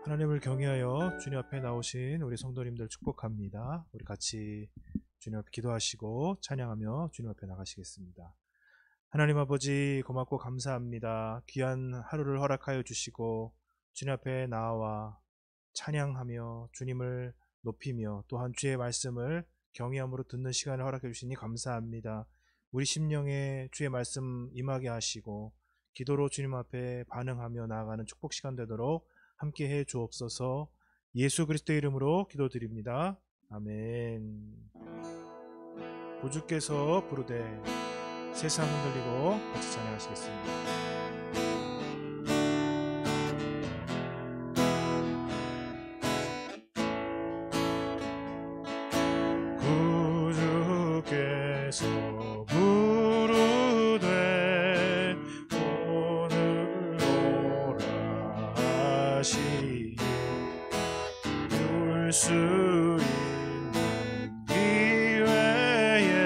하나님을 경외하여 주님 앞에 나오신 우리 성도님들 축복합니다. 우리 같이 주님 앞에 기도하시고 찬양하며 주님 앞에 나가시겠습니다. 하나님 아버지 고맙고 감사합니다. 귀한 하루를 허락하여 주시고 주님 앞에 나와 찬양하며 주님을 높이며 또한 주의 말씀을 경외함으로 듣는 시간을 허락해 주시니 감사합니다. 우리 심령에 주의 말씀 임하게 하시고 기도로 주님 앞에 반응하며 나아가는 축복 시간 되도록 함께 해 주옵소서. 예수 그리스도의 이름으로 기도드립니다. 아멘. 구주께서 부르되 세상 흔들리고 같이 찬양하시겠습니다. 부르되 오늘 오라 하시니 울 수 있는 기회에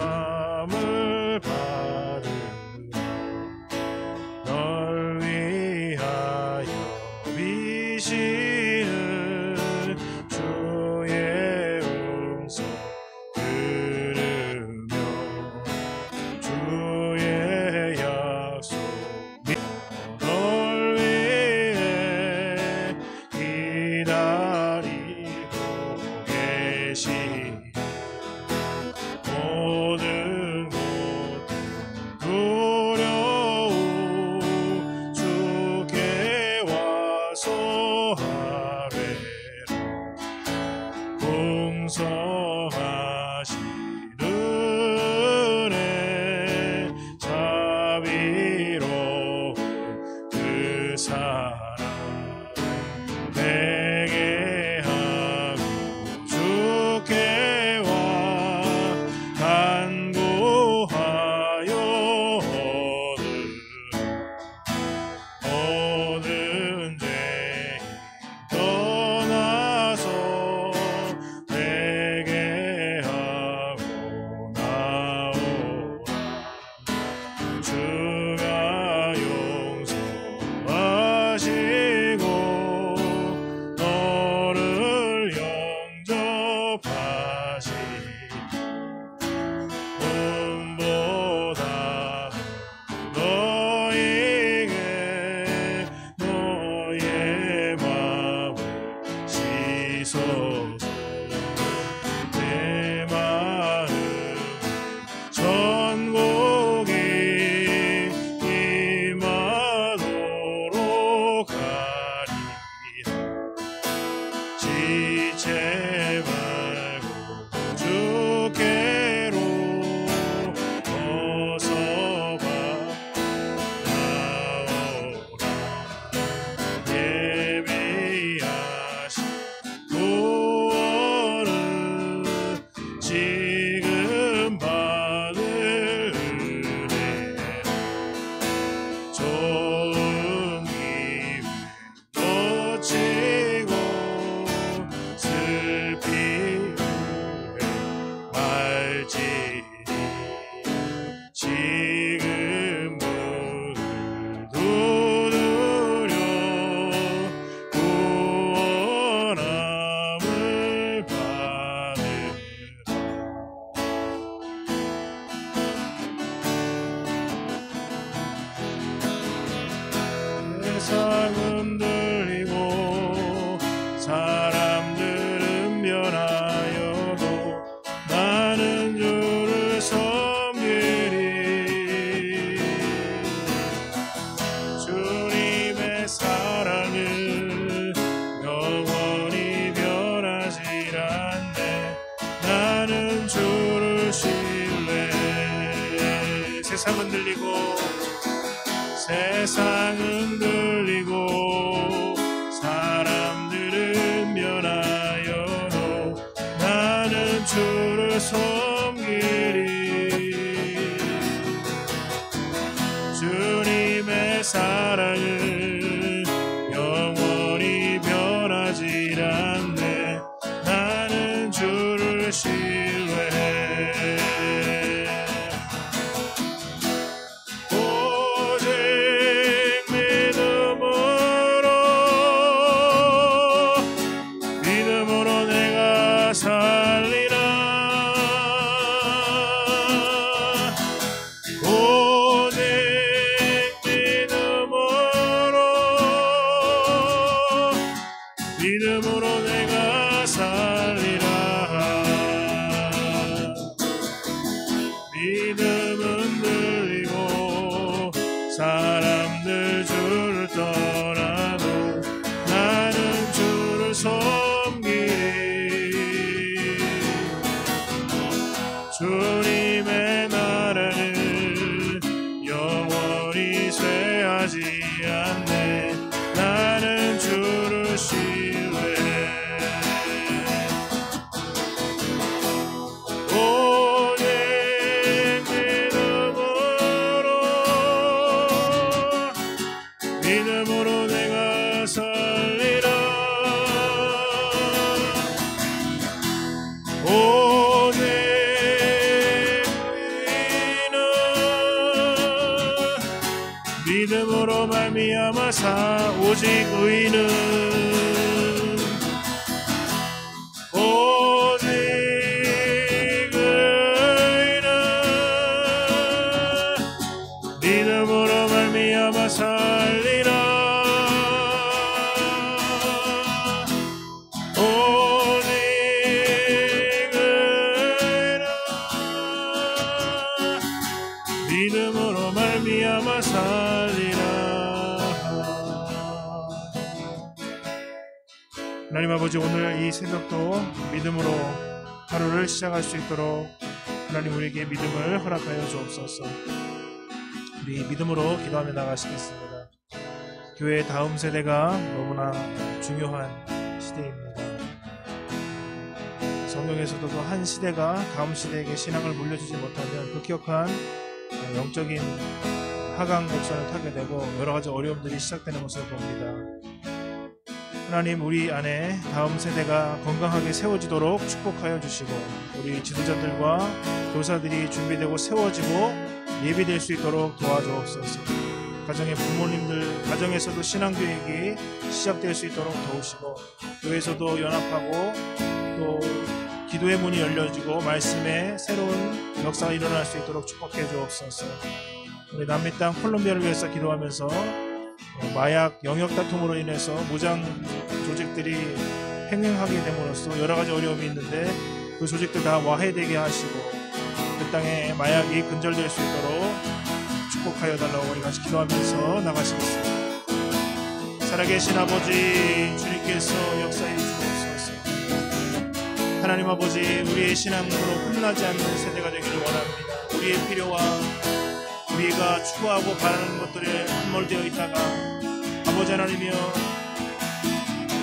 부유함을 받으라. 널 위하여 비시는 주의 음성 들으며 주의 약속 널 위해 기다리고 계시니 모든 고통 두려움 주께 와서 하래라. 풍성하신 은혜 자비로운 그 사랑 내게 하고 주께 와 간구하여 모든 죄 떠나서 내게 하고 나오라. 주가 용서하시고 너를 영접하시니 꿈보다 너에게 너의 마음을 씻어서 내 마음 천국이 임하도록 하리라. 지체 말고 주께로 어서 나오라. 예비하신 구원은 지금 받을 은혜라. 좋은 기회 놓치고 슬피 후회 말지니 지금 문을 두드려 구원함을 받으라. 세상은 들리고 사람들은 변하여도 나는 주를 섬기리. 주님의 사랑은 영원히 변하질 않네. 나는 주를 신뢰해. 세상은 들리고 사람들은 변하여도 나는 주를 섬기리. 주님의 사랑은 영원히 변하질 않네. 나는 주를 신뢰해. 오직 믿음으로 이름은 들리고 사람들 주를 떠나도 나는 주를 섬기리. 주님의 나라는 영원히 쇠하지 않네. 나는 주를 신뢰해. 오직 믿음으로 내가 살리라. 오직 믿음으로 말미암아 오직 의인은 오직 의인은 믿음으로 말미암아 살리라. 오직 의인은 믿음으로 말미암아 살리라. 하나님 아버지, 오늘 이 새벽도 믿음으로 하루를 시작할 수 있도록 하나님 우리에게 믿음을 허락하여 주옵소서. 우리 믿음으로 기도하며 나가시겠습니다. 교회의 다음 세대가 너무나 중요한 시대입니다. 성경에서도 그 한 시대가 다음 시대에게 신앙을 물려주지 못하면 급격한 영적인 하강 곡선을 타게 되고 여러가지 어려움들이 시작되는 것을 봅니다. 하나님, 우리 안에 다음 세대가 건강하게 세워지도록 축복하여 주시고 우리 지도자들과 교사들이 준비되고 세워지고 예비될 수 있도록 도와주옵소서. 가정의 부모님들, 가정에서도 신앙교육이 시작될 수 있도록 도우시고 교회에서도 연합하고 또 기도의 문이 열려지고 말씀의 새로운 역사가 일어날 수 있도록 축복해 주옵소서. 우리 남미 땅 콜롬비아를 위해서 기도하면서 마약 영역 다툼으로 인해서 무장 조직들이 횡행하게 됨으로써 여러가지 어려움이 있는데 그 조직들 다 와해되게 하시고 그 땅에 마약이 근절될 수 있도록 축복하여 달라고 우리 같이 기도하면서 나가시겠습니다. 살아계신 아버지, 주님께서 역사해 주옵소서. 하나님 아버지, 우리의 신앙으로 끝나지 않는 세대가 되기를 원합니다. 우리의 필요와 우리가 추구하고 바라는 것들에 함몰되어 있다가 아버지 하나님이여,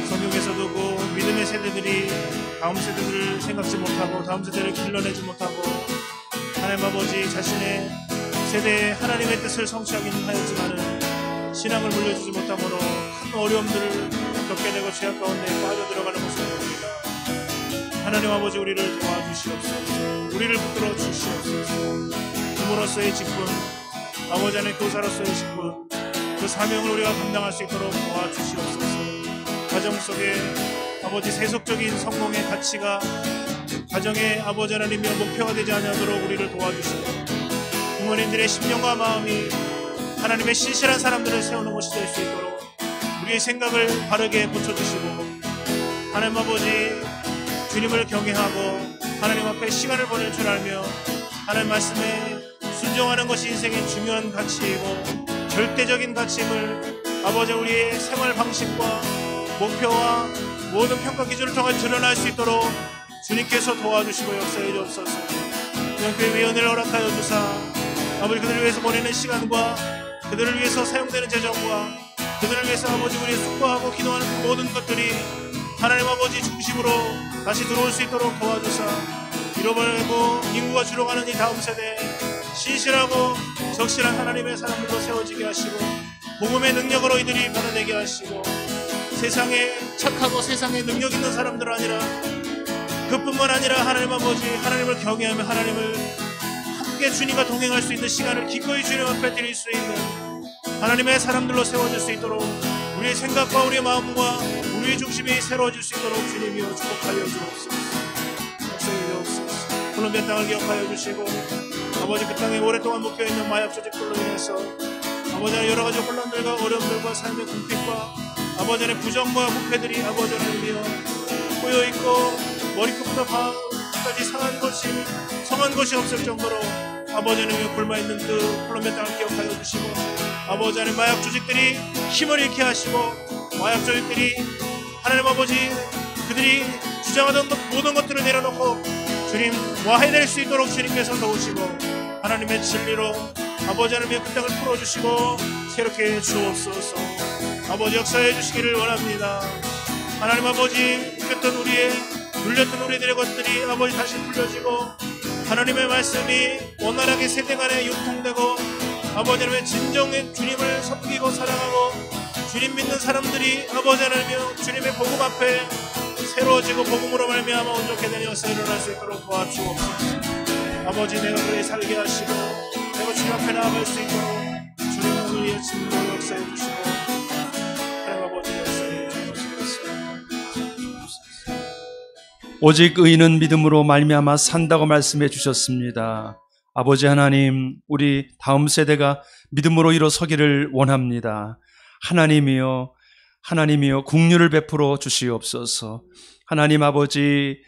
성경에서도 그 믿음의 세대들이 다음 세대들을 생각지 못하고 다음 세대를 길러내지 못하고 하나님 아버지 자신의 세대에 하나님의 뜻을 성취하기는 하였지만은 신앙을 물려주지 못함으로 큰 어려움들을 겪게 되고 죄악 가운데 빠져들어가는 모습을 봅니다. 하나님 아버지, 우리를 도와주시옵소서. 우리를 붙들어 주시옵소서. 부모로서의 직분, 아버지 하나님 교사로서의 직분, 그 사명을 우리가 감당할 수 있도록 도와주시옵소서. 가정 속에 아버지 세속적인 성공의 가치가 가정의 아버지 하나님의 목표가 되지 않도록 우리를 도와주시고 부모님들의 심령과 마음이 하나님의 신실한 사람들을 세우는 곳이 될 수 있도록 우리의 생각을 바르게 붙여주시고 하나님 아버지 주님을 경외하고 하나님 앞에 시간을 보낼 줄 알며 하나님 말씀에 순종하는 것이 인생의 중요한 가치이고 절대적인 가치임을 아버지 우리의 생활 방식과 목표와 모든 평가 기준을 통해 드러날 수 있도록 주님께서 도와주시고 역사해 주옵소서. 영교회 위원회를 허락하여 주사 아버지 그들을 위해서 보내는 시간과 그들을 위해서 사용되는 재정과 그들을 위해서 아버지 우리 숙고하고 기도하는 그 모든 것들이 하나님 아버지 중심으로 다시 들어올 수 있도록 도와주사 잃어버리고 인구가 줄어가는 이 다음 세대에 신실하고 적실한 하나님의 사람들로 세워지게 하시고 복음의 능력으로 이들이 변화되게 하시고 세상에 착하고 세상에 능력 있는 사람들 아니라 그뿐만 아니라 하나님 아버지 하나님을 경외하며 하나님을 함께 주님과 동행할 수 있는 시간을 기꺼이 주님 앞에 드릴 수 있는 하나님의 사람들로 세워질 수 있도록 우리의 생각과 우리의 마음과 우리의 중심이 새로워질 수 있도록 주님이여 축복하여 주옵소서. 역사해 주옵소서. 콜롬비아 땅을 기억하여 주시고 아버지 그 땅에 오랫동안 묶여있는 마약 조직들로 인해서 아버지 여러가지 혼란들과 어려움들과 삶의 궁핍과 아버지 안에 부정과 부패들이 아버지 하나님이여 꼬여있고 머리끝부터 발끝까지 성한 것이 없을 정도로 아버지 하나님 굶어있는 그 콜롬비아 땅을 기억하여 주시고, 아버지 하나님 마약 조직들이 힘을 잃게 하시고, 마약 조직들이 하나님 아버지 그들이 주장하던 모든 것들을 내려놓고 주님 와해낼 수 있도록 주님께서 도우시고, 하나님의 진리로 아버지 하나님의 그 땅을 풀어주시고 새롭게 주옵소서. 아버지 역사해 주시기를 원합니다. 하나님 아버지 묶였던 우리의 눌렸던 우리들의 것들이 아버지 다시 풀려지고, 하나님의 말씀이 원활하게 세대간에 융통되고, 아버지 하나님의 진정의 주님을 섬기고 사랑하고 주님 믿는 사람들이 아버지 하나님의 주님의 복음 앞에 새로워지고 복음으로 말미암아 온전케 되는 역사가 일어날 수 있도록 도와주옵소서. 아버지 내가 그리 살게 하시고 내가 주님 앞에 나아갈 수 있도록 주님은 우리의 진리로 역사해 주시고, 하나님 아버지 역사해 주옵소서. 오직 의인은 믿음으로 말미암아 산다고 말씀해 주셨습니다. 아버지 하나님, 우리 다음 세대가 믿음으로 일어서기를 원합니다. 하나님이여 긍휼을 베풀어 주시옵소서. 하나님 아버지,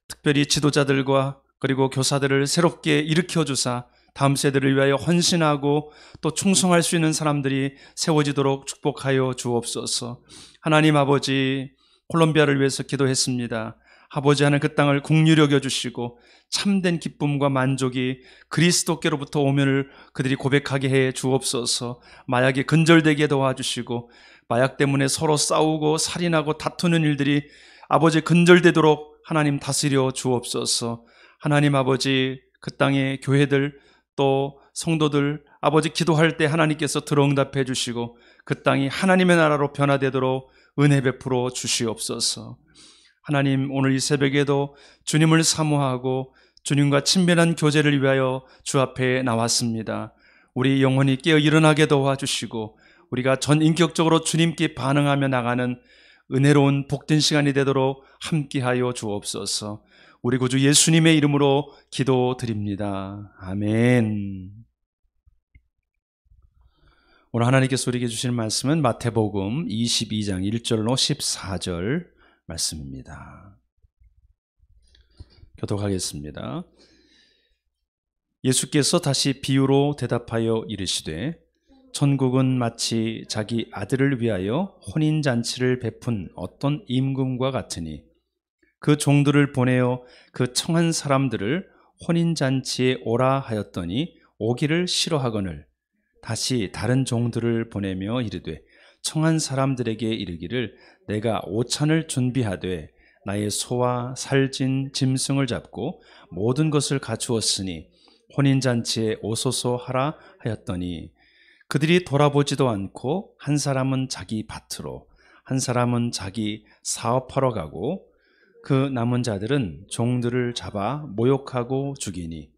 특별히 지도자들과 그리고 교사들을 새롭게 일으켜 주사 다음 세대를 위하여 헌신하고 또 충성할 수 있는 사람들이 세워지도록 축복하여 주옵소서. 하나님 아버지, 콜롬비아를 위해서 기도했습니다. 아버지 하나님 그 땅을 긍휼히 여겨주시고 참된 기쁨과 만족이 그리스도께로부터 오면을 그들이 고백하게 해 주옵소서. 마약에 근절되게 도와주시고 마약 때문에 서로 싸우고 살인하고 다투는 일들이 아버지 근절되도록 하나님 다스려 주옵소서. 하나님 아버지, 그 땅의 교회들 또 성도들 아버지 기도할 때 하나님께서 들어응답해 주시고 그 땅이 하나님의 나라로 변화되도록 은혜 베풀어 주시옵소서. 하나님, 오늘 이 새벽에도 주님을 사모하고 주님과 친밀한 교제를 위하여 주 앞에 나왔습니다. 우리 영혼이 깨어 일어나게 도와주시고 우리가 전인격적으로 주님께 반응하며 나가는 은혜로운 복된 시간이 되도록 함께하여 주옵소서. 우리 구주 예수님의 이름으로 기도드립니다. 아멘. 오늘 하나님께서 우리에게 주시는 말씀은 마태복음 22장 1절로 14절 말씀입니다. 교독하겠습니다. 예수께서 다시 비유로 대답하여 이르시되 천국은 마치 자기 아들을 위하여 혼인잔치를 베푼 어떤 임금과 같으니 그 종들을 보내어 그 청한 사람들을 혼인잔치에 오라 하였더니 오기를 싫어하거늘 다시 다른 종들을 보내며 이르되 청한 사람들에게 이르기를 내가 오찬을 준비하되 나의 소와 살찐 짐승을 잡고 모든 것을 갖추었으니 혼인잔치에 오소서 하라 하였더니 그들이 돌아보지도 않고 한 사람은 자기 밭으로 한 사람은 자기 사업하러 가고 그 남은 자들은 종들을 잡아 모욕하고 죽이니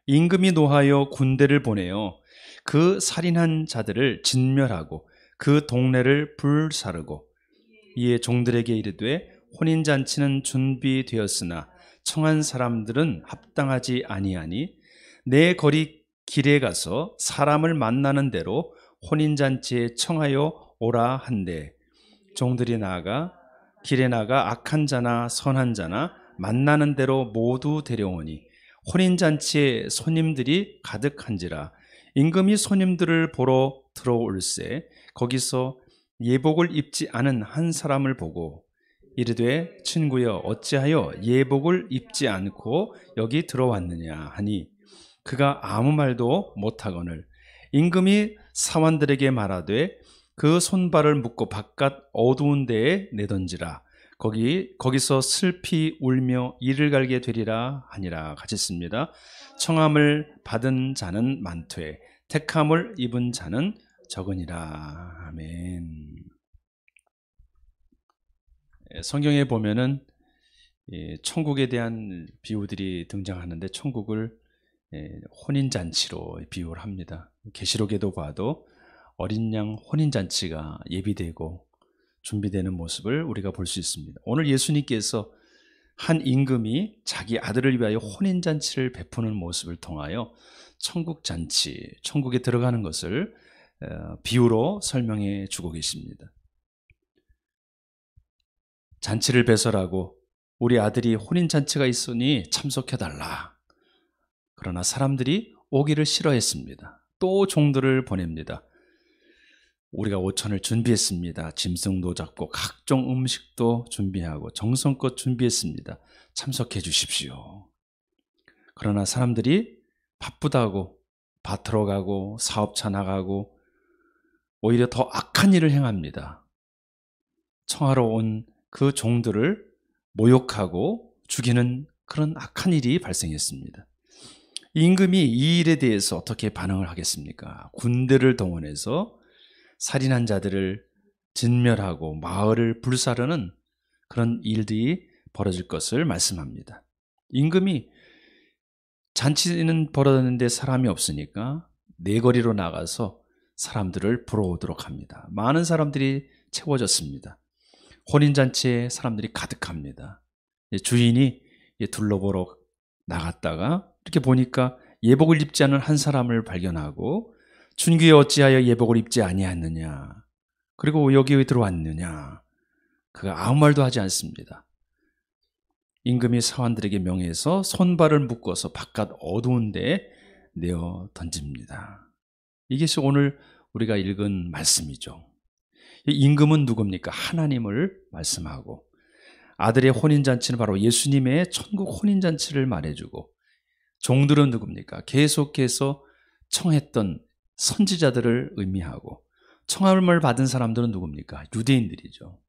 임금이 노하여 군대를 보내어 그 살인한 자들을 진멸하고 그 동네를 불사르고 이에 종들에게 이르되 혼인잔치는 준비되었으나 청한 사람들은 합당하지 아니하니 내 거리 길에 가서 사람을 만나는 대로 혼인잔치에 청하여 오라 한대 종들이 나아가 길에 나가 악한 자나 선한 자나 만나는 대로 모두 데려오니 혼인잔치에 손님들이 가득한지라 임금이 손님들을 보러 들어올세 거기서 예복을 입지 않은 한 사람을 보고 이르되 친구여 어찌하여 예복을 입지 않고 여기 들어왔느냐 하니 그가 아무 말도 못하거늘 임금이 사환들에게 말하되 그 손발을 묶고 바깥 어두운 데에 내던지라 거기서 슬피 울며 이를 갈게 되리라 하니라. 같이 씁니다. 청함을 받은 자는 많되 택함을 입은 자는 적으니라. 아멘. 성경에 보면은 천국에 대한 비유들이 등장하는데 천국을 혼인잔치로 비유를 합니다. 계시록에도 봐도 어린 양 혼인잔치가 예비되고 준비되는 모습을 우리가 볼 수 있습니다. 오늘 예수님께서 한 임금이 자기 아들을 위하여 혼인잔치를 베푸는 모습을 통하여 천국잔치, 천국에 들어가는 것을 비유로 설명해 주고 계십니다. 잔치를 배설하고 우리 아들이 혼인잔치가 있으니 참석해달라. 그러나 사람들이 오기를 싫어했습니다. 또 종들을 보냅니다. 우리가 오천을 준비했습니다. 짐승도 잡고 각종 음식도 준비하고 정성껏 준비했습니다. 참석해 주십시오. 그러나 사람들이 바쁘다고 밭으로 가고 사업차 나가고 오히려 더 악한 일을 행합니다. 청하러 온 그 종들을 모욕하고 죽이는 그런 악한 일이 발생했습니다. 임금이 이 일에 대해서 어떻게 반응을 하겠습니까? 군대를 동원해서 살인한 자들을 진멸하고 마을을 불사르는 그런 일들이 벌어질 것을 말씀합니다. 임금이 잔치는 벌어졌는데 사람이 없으니까 내거리로 나가서 사람들을 불어오도록 합니다. 많은 사람들이 채워졌습니다. 혼인잔치에 사람들이 가득합니다. 주인이 둘러보러 나갔다가 이렇게 보니까 예복을 입지 않은 한 사람을 발견하고 춘규에 어찌하여 예복을 입지 아니하느냐, 그리고 여기 왜 들어왔느냐, 그가 아무 말도 하지 않습니다. 임금이 사환들에게 명해서 손발을 묶어서 바깥 어두운 데에 내어 던집니다. 이것이 오늘 우리가 읽은 말씀이죠. 임금은 누굽니까? 하나님을 말씀하고, 아들의 혼인잔치는 바로 예수님의 천국 혼인잔치를 말해주고, 종들은 누굽니까? 계속해서 청했던 선지자들을 의미하고, 청함을 받은 사람들은 누굽니까? 유대인들이죠.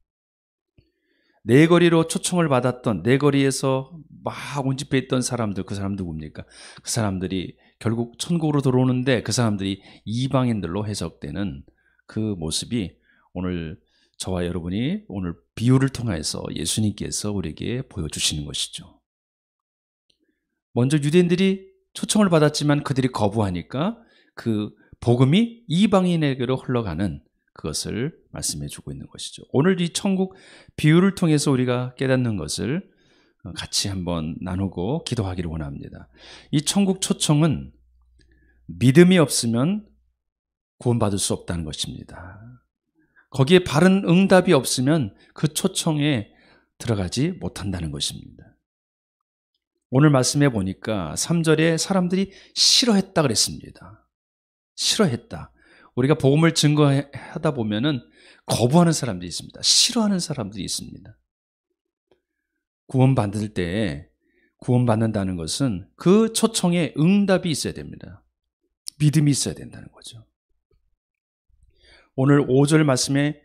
내거리로 초청을 받았던, 내거리에서 막 운집해 있던 사람들, 그 사람 누굽니까? 그 사람들이 결국 천국으로 들어오는데 그 사람들이 이방인들로 해석되는 그 모습이 오늘 저와 여러분이 오늘 비유를 통해서 예수님께서 우리에게 보여주시는 것이죠. 먼저 유대인들이 초청을 받았지만 그들이 거부하니까 그 복음이 이방인에게로 흘러가는 그것을 말씀해 주고 있는 것이죠. 오늘 이 천국 비유를 통해서 우리가 깨닫는 것을 같이 한번 나누고 기도하기를 원합니다. 이 천국 초청은 믿음이 없으면 구원받을 수 없다는 것입니다. 거기에 바른 응답이 없으면 그 초청에 들어가지 못한다는 것입니다. 오늘 말씀해 보니까 3절에 사람들이 싫어했다 그랬습니다. 싫어했다. 우리가 복음을 증거하다 보면은 거부하는 사람들이 있습니다. 싫어하는 사람들이 있습니다. 구원받을 때 구원받는다는 것은 그 초청에 응답이 있어야 됩니다. 믿음이 있어야 된다는 거죠. 오늘 5절 말씀에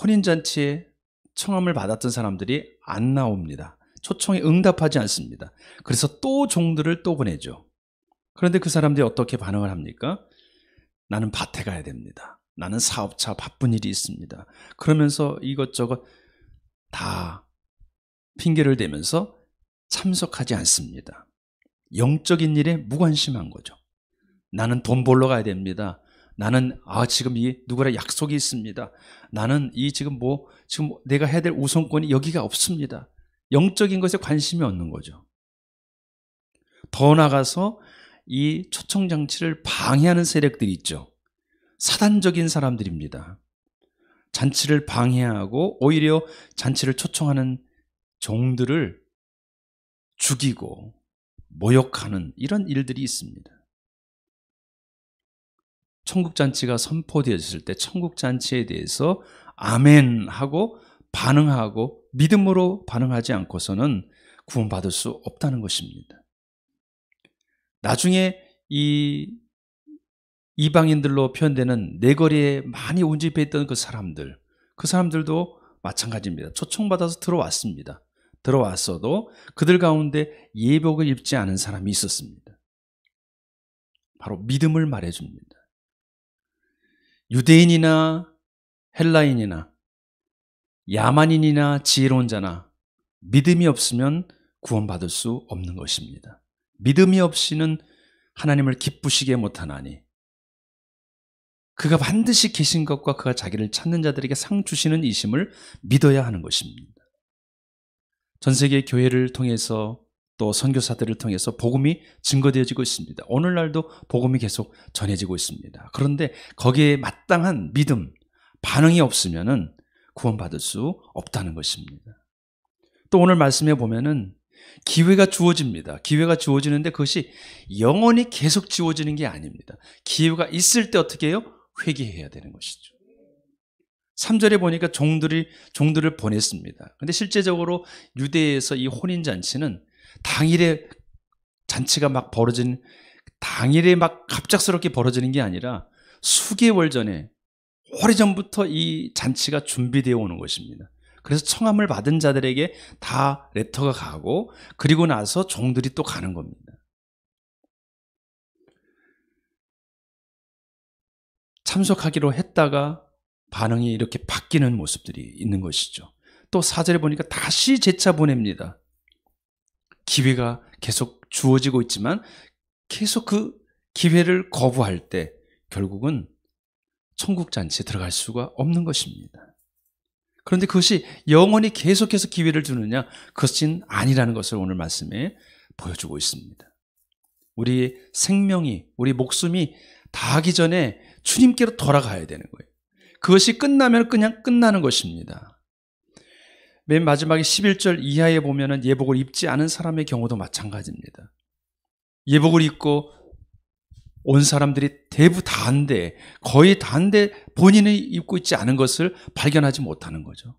혼인잔치에 청함을 받았던 사람들이 안 나옵니다. 초청에 응답하지 않습니다. 그래서 또 종들을 또 보내죠. 그런데 그 사람들이 어떻게 반응을 합니까? 나는 밭에 가야 됩니다. 나는 사업차 바쁜 일이 있습니다. 그러면서 이것저것 다 핑계를 대면서 참석하지 않습니다. 영적인 일에 무관심한 거죠. 나는 돈 벌러 가야 됩니다. 나는 지금 이 누구랑 약속이 있습니다. 나는 지금 내가 해야 될 우선권이 여기가 없습니다. 영적인 것에 관심이 없는 거죠. 더 나아가서 이 초청 장치를 방해하는 세력들이 있죠. 사단적인 사람들입니다. 잔치를 방해하고 오히려 잔치를 초청하는 종들을 죽이고 모욕하는 이런 일들이 있습니다. 천국잔치가 선포되었을 때 천국잔치에 대해서 아멘 하고 반응하고 믿음으로 반응하지 않고서는 구원받을 수 없다는 것입니다. 나중에 이 이방인들로 표현되는 내거리에 많이 운집해 있던 그 사람들도 마찬가지입니다. 초청받아서 들어왔습니다. 들어왔어도 그들 가운데 예복을 입지 않은 사람이 있었습니다. 바로 믿음을 말해줍니다. 유대인이나 헬라인이나 야만인이나 지혜로운 자나 믿음이 없으면 구원받을 수 없는 것입니다. 믿음이 없이는 하나님을 기쁘시게 못하나니 그가 반드시 계신 것과 그가 자기를 찾는 자들에게 상 주시는 이심을 믿어야 하는 것입니다. 전 세계 교회를 통해서 또 선교사들을 통해서 복음이 증거되어지고 있습니다. 오늘날도 복음이 계속 전해지고 있습니다. 그런데 거기에 마땅한 믿음, 반응이 없으면은 구원받을 수 없다는 것입니다. 또 오늘 말씀해 보면은 기회가 주어집니다. 기회가 주어지는데 그것이 영원히 계속 주어지는 게 아닙니다. 기회가 있을 때 어떻게 해요? 회개해야 되는 것이죠. 3절에 보니까 종들을 보냈습니다. 근데 실제적으로 유대에서 이 혼인잔치는 당일에 잔치가 막 벌어진, 당일에 막 갑작스럽게 벌어지는 게 아니라 수개월 전에, 오래전부터 이 잔치가 준비되어 오는 것입니다. 그래서 청함을 받은 자들에게 다 레터가 가고, 그리고 나서 종들이 또 가는 겁니다. 참석하기로 했다가 반응이 이렇게 바뀌는 모습들이 있는 것이죠. 또 4절에 보니까 다시 재차 보냅니다. 기회가 계속 주어지고 있지만 계속 그 기회를 거부할 때 결국은 천국잔치에 들어갈 수가 없는 것입니다. 그런데 그것이 영원히 계속해서 기회를 주느냐? 그것은 아니라는 것을 오늘 말씀에 보여주고 있습니다. 우리 생명이, 우리 목숨이 다하기 전에 주님께로 돌아가야 되는 거예요. 그것이 끝나면 그냥 끝나는 것입니다. 맨 마지막에 11절 이하에 보면은 예복을 입지 않은 사람의 경우도 마찬가지입니다. 예복을 입고 온 사람들이 대부 다인데, 거의 다인데 본인이 입고 있지 않은 것을 발견하지 못하는 거죠.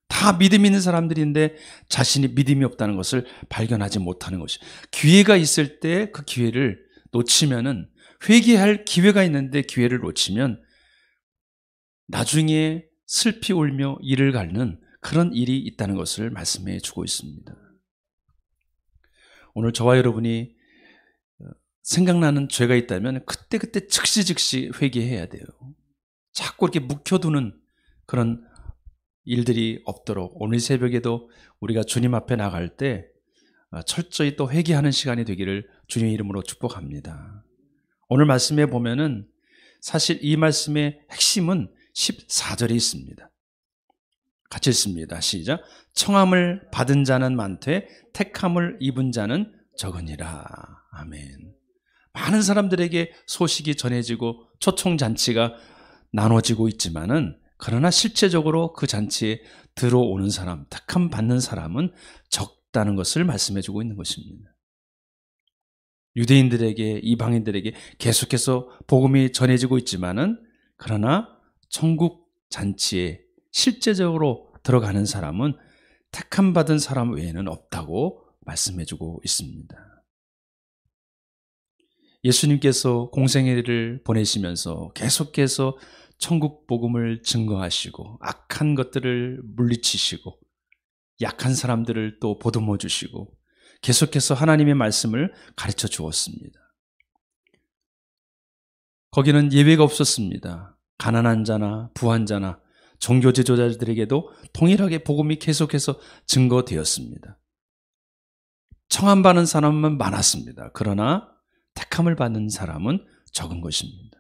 다 믿음 있는 사람들인데 자신이 믿음이 없다는 것을 발견하지 못하는 것이, 기회가 있을 때 그 기회를 놓치면은, 회개할 기회가 있는데 기회를 놓치면 나중에 슬피 울며 이를 갈는 그런 일이 있다는 것을 말씀해 주고 있습니다. 오늘 저와 여러분이 생각나는 죄가 있다면 그때 즉시 회개해야 돼요. 자꾸 이렇게 묵혀두는 그런 일들이 없도록 오늘 새벽에도 우리가 주님 앞에 나갈 때 철저히 또 회개하는 시간이 되기를 주님의 이름으로 축복합니다. 오늘 말씀에 보면은 사실 이 말씀의 핵심은 14절에 있습니다. 같이 읽습니다. 시작. 청함을 받은 자는 많되 택함을 입은 자는 적으니라. 아멘. 많은 사람들에게 소식이 전해지고 초청잔치가 나눠지고 있지만은, 그러나 실제적으로 그 잔치에 들어오는 사람, 택함 받는 사람은 적다는 것을 말씀해 주고 있는 것입니다. 유대인들에게, 이방인들에게 계속해서 복음이 전해지고 있지만은, 그러나 천국 잔치에 실제적으로 들어가는 사람은 택함 받은 사람 외에는 없다고 말씀해 주고 있습니다. 예수님께서 공생애를 보내시면서 계속해서 천국 복음을 증거하시고 악한 것들을 물리치시고 약한 사람들을 또 보듬어 주시고 계속해서 하나님의 말씀을 가르쳐 주었습니다. 거기는 예외가 없었습니다. 가난한 자나 부한 자나 종교 지도자들에게도 동일하게 복음이 계속해서 증거되었습니다. 청함 받는 사람은 많았습니다. 그러나 택함을 받는 사람은 적은 것입니다.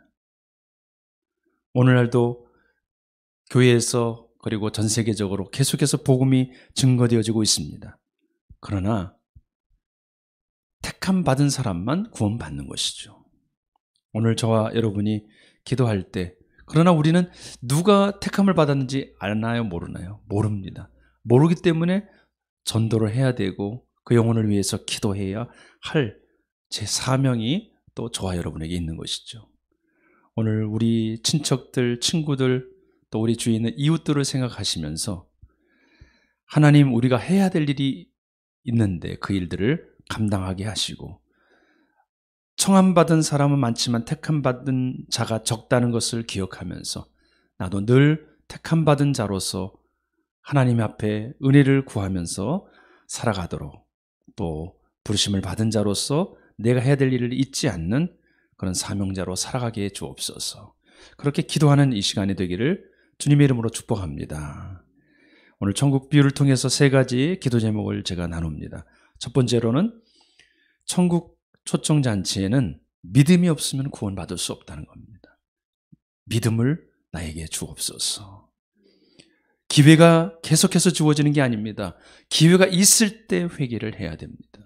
오늘날도 교회에서 그리고 전 세계적으로 계속해서 복음이 증거되어지고 있습니다. 그러나 택함 받은 사람만 구원받는 것이죠. 오늘 저와 여러분이 기도할 때, 그러나 우리는 누가 택함을 받았는지 아나요, 모르나요? 모릅니다. 모르기 때문에 전도를 해야 되고 그 영혼을 위해서 기도해야 할 제 사명이 또 저와 여러분에게 있는 것이죠. 오늘 우리 친척들, 친구들, 또 우리 주위에 있는 이웃들을 생각하시면서 하나님, 우리가 해야 될 일이 있는데 그 일들을 감당하게 하시고, 청함받은 사람은 많지만 택함받은 자가 적다는 것을 기억하면서 나도 늘 택함받은 자로서 하나님 앞에 은혜를 구하면서 살아가도록, 또 부르심을 받은 자로서 내가 해야 될 일을 잊지 않는 그런 사명자로 살아가게 해 주옵소서. 그렇게 기도하는 이 시간이 되기를 주님의 이름으로 축복합니다. 오늘 천국 비유를 통해서 세 가지 기도 제목을 제가 나눕니다. 첫 번째로는 천국 초청잔치에는 믿음이 없으면 구원받을 수 없다는 겁니다. 믿음을 나에게 주옵소서. 기회가 계속해서 주어지는 게 아닙니다. 기회가 있을 때 회개를 해야 됩니다.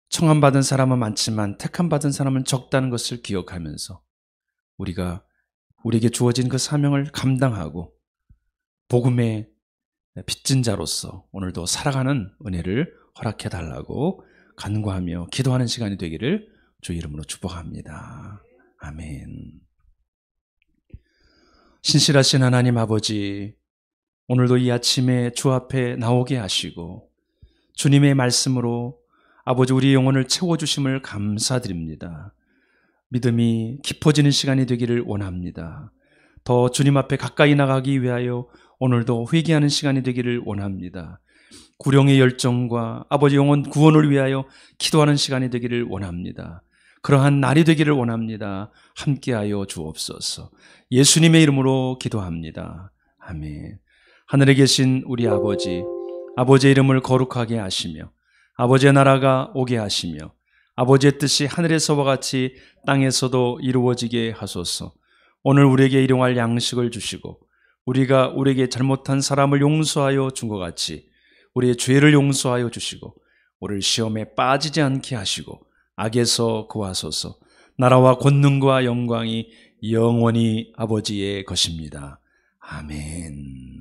청함받은 사람은 많지만 택함받은 사람은 적다는 것을 기억하면서 우리에게 주어진 그 사명을 감당하고 복음의 빚진 자로서 오늘도 살아가는 은혜를 허락해 달라고 간구하며 기도하는 시간이 되기를 주 이름으로 축복합니다. 아멘. 신실하신 하나님 아버지, 오늘도 이 아침에 주 앞에 나오게 하시고 주님의 말씀으로 아버지 우리 영혼을 채워주심을 감사드립니다. 믿음이 깊어지는 시간이 되기를 원합니다. 더 주님 앞에 가까이 나가기 위하여 오늘도 회개하는 시간이 되기를 원합니다. 구령의 열정과 아버지 영혼 구원을 위하여 기도하는 시간이 되기를 원합니다. 그러한 날이 되기를 원합니다. 함께하여 주옵소서. 예수님의 이름으로 기도합니다. 아멘. 하늘에 계신 우리 아버지, 아버지의 이름을 거룩하게 하시며 아버지의 나라가 오게 하시며 아버지의 뜻이 하늘에서와 같이 땅에서도 이루어지게 하소서. 오늘 우리에게 일용할 양식을 주시고 우리가 우리에게 잘못한 사람을 용서하여 준 것 같이 우리의 죄를 용서하여 주시고 우리를 시험에 빠지지 않게 하시고 악에서 구하소서. 나라와 권능과 영광이 영원히 아버지의 것입니다. 아멘.